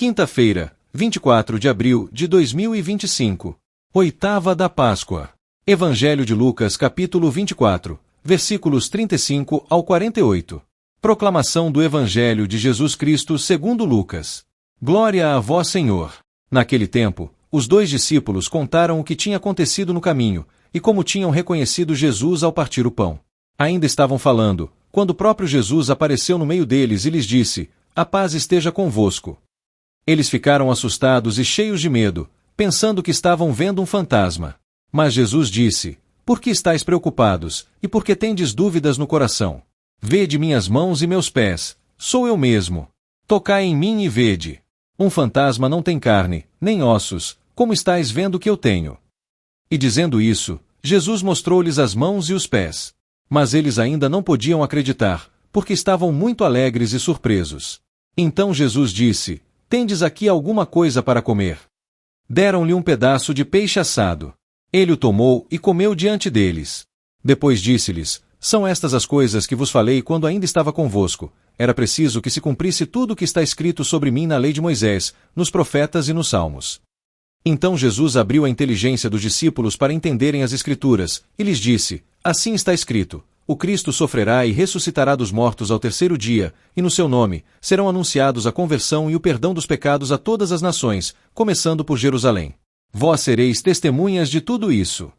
Quinta-feira, 24 de abril de 2025. Oitava da Páscoa. Evangelho de Lucas, capítulo 24, versículos 35 ao 48. Proclamação do Evangelho de Jesus Cristo segundo Lucas. Glória a vós, Senhor. Naquele tempo, os 2 discípulos contaram o que tinha acontecido no caminho, e como tinham reconhecido Jesus ao partir o pão. Ainda estavam falando, quando o próprio Jesus apareceu no meio deles e lhes disse: "A paz esteja convosco." Eles ficaram assustados e cheios de medo, pensando que estavam vendo um fantasma. Mas Jesus disse: "Por que estáis preocupados, e por que tendes dúvidas no coração? Vede minhas mãos e meus pés, sou eu mesmo. Tocai em mim e vede. Um fantasma não tem carne, nem ossos, como estáis vendo que eu tenho." E dizendo isso, Jesus mostrou-lhes as mãos e os pés. Mas eles ainda não podiam acreditar, porque estavam muito alegres e surpresos. Então Jesus disse: "Tendes aqui alguma coisa para comer?" Deram-lhe um pedaço de peixe assado. Ele o tomou e comeu diante deles. Depois disse-lhes: "São estas as coisas que vos falei quando ainda estava convosco. Era preciso que se cumprisse tudo o que está escrito sobre mim na lei de Moisés, nos profetas e nos salmos." Então Jesus abriu a inteligência dos discípulos para entenderem as Escrituras, e lhes disse: "Assim está escrito: o Cristo sofrerá e ressuscitará dos mortos ao terceiro dia, e no seu nome serão anunciados a conversão e o perdão dos pecados a todas as nações, começando por Jerusalém. Vós sereis testemunhas de tudo isso."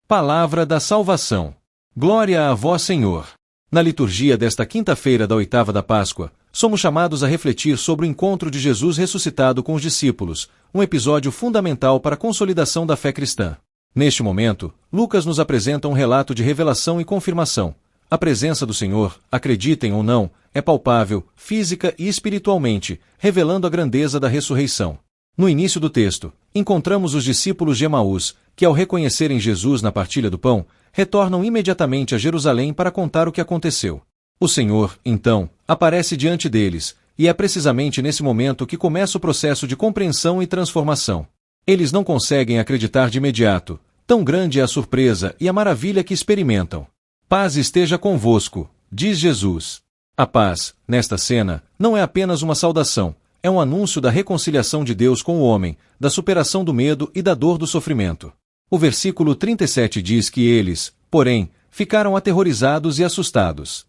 Palavra da salvação. Glória a vós, Senhor. Na liturgia desta quinta-feira da oitava da Páscoa, somos chamados a refletir sobre o encontro de Jesus ressuscitado com os discípulos, um episódio fundamental para a consolidação da fé cristã. Neste momento, Lucas nos apresenta um relato de revelação e confirmação. A presença do Senhor, acreditem ou não, é palpável, física e espiritualmente, revelando a grandeza da ressurreição. No início do texto, encontramos os discípulos de Emaús, que ao reconhecerem Jesus na partilha do pão, retornam imediatamente a Jerusalém para contar o que aconteceu. O Senhor, então, aparece diante deles, e é precisamente nesse momento que começa o processo de compreensão e transformação. Eles não conseguem acreditar de imediato, tão grande é a surpresa e a maravilha que experimentam. "Paz esteja convosco", diz Jesus. A paz, nesta cena, não é apenas uma saudação, é um anúncio da reconciliação de Deus com o homem, da superação do medo e da dor do sofrimento. O versículo 37 diz que eles, porém, ficaram aterrorizados e assustados.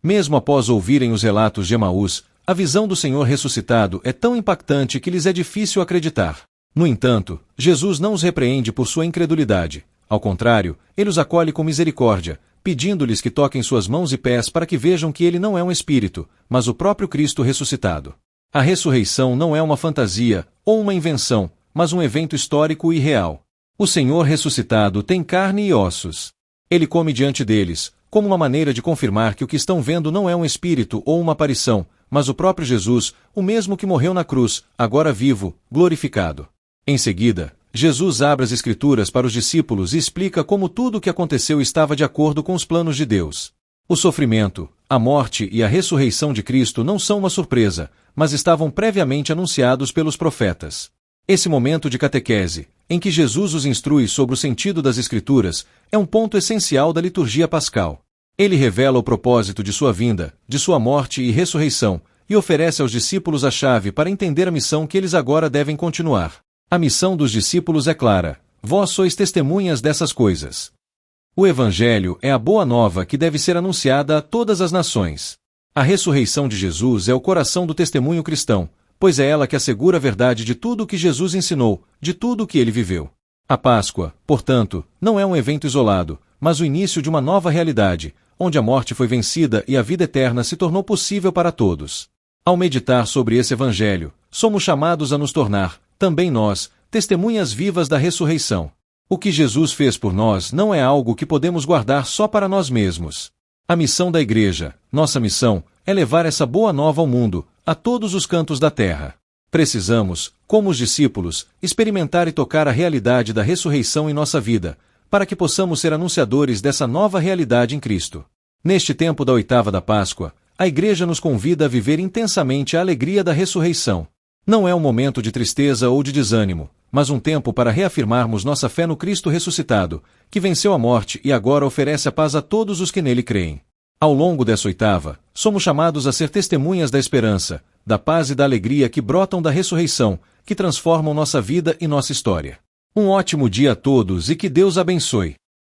Mesmo após ouvirem os relatos de Emaús, a visão do Senhor ressuscitado é tão impactante que lhes é difícil acreditar. No entanto, Jesus não os repreende por sua incredulidade. Ao contrário, ele os acolhe com misericórdia, pedindo-lhes que toquem suas mãos e pés para que vejam que ele não é um espírito, mas o próprio Cristo ressuscitado. A ressurreição não é uma fantasia ou uma invenção, mas um evento histórico e real. O Senhor ressuscitado tem carne e ossos. Ele come diante deles, como uma maneira de confirmar que o que estão vendo não é um espírito ou uma aparição, mas o próprio Jesus, o mesmo que morreu na cruz, agora vivo, glorificado. Em seguida, Jesus abre as Escrituras para os discípulos e explica como tudo o que aconteceu estava de acordo com os planos de Deus. O sofrimento, a morte e a ressurreição de Cristo não são uma surpresa, mas estavam previamente anunciados pelos profetas. Esse momento de catequese, em que Jesus os instrui sobre o sentido das Escrituras, é um ponto essencial da liturgia pascal. Ele revela o propósito de sua vinda, de sua morte e ressurreição, e oferece aos discípulos a chave para entender a missão que eles agora devem continuar. A missão dos discípulos é clara: vós sois testemunhas dessas coisas. O Evangelho é a boa nova que deve ser anunciada a todas as nações. A ressurreição de Jesus é o coração do testemunho cristão, pois é ela que assegura a verdade de tudo o que Jesus ensinou, de tudo o que ele viveu. A Páscoa, portanto, não é um evento isolado, mas o início de uma nova realidade, onde a morte foi vencida e a vida eterna se tornou possível para todos. Ao meditar sobre esse Evangelho, somos chamados a nos tornar, também nós, testemunhas vivas da ressurreição. O que Jesus fez por nós não é algo que podemos guardar só para nós mesmos. A missão da Igreja, nossa missão, é levar essa boa nova ao mundo, a todos os cantos da terra. Precisamos, como os discípulos, experimentar e tocar a realidade da ressurreição em nossa vida, para que possamos ser anunciadores dessa nova realidade em Cristo. Neste tempo da oitava da Páscoa, a Igreja nos convida a viver intensamente a alegria da ressurreição. Não é um momento de tristeza ou de desânimo, mas um tempo para reafirmarmos nossa fé no Cristo ressuscitado, que venceu a morte e agora oferece a paz a todos os que nele creem. Ao longo dessa oitava, somos chamados a ser testemunhas da esperança, da paz e da alegria que brotam da ressurreição, que transformam nossa vida e nossa história. Um ótimo dia a todos e que Deus abençoe.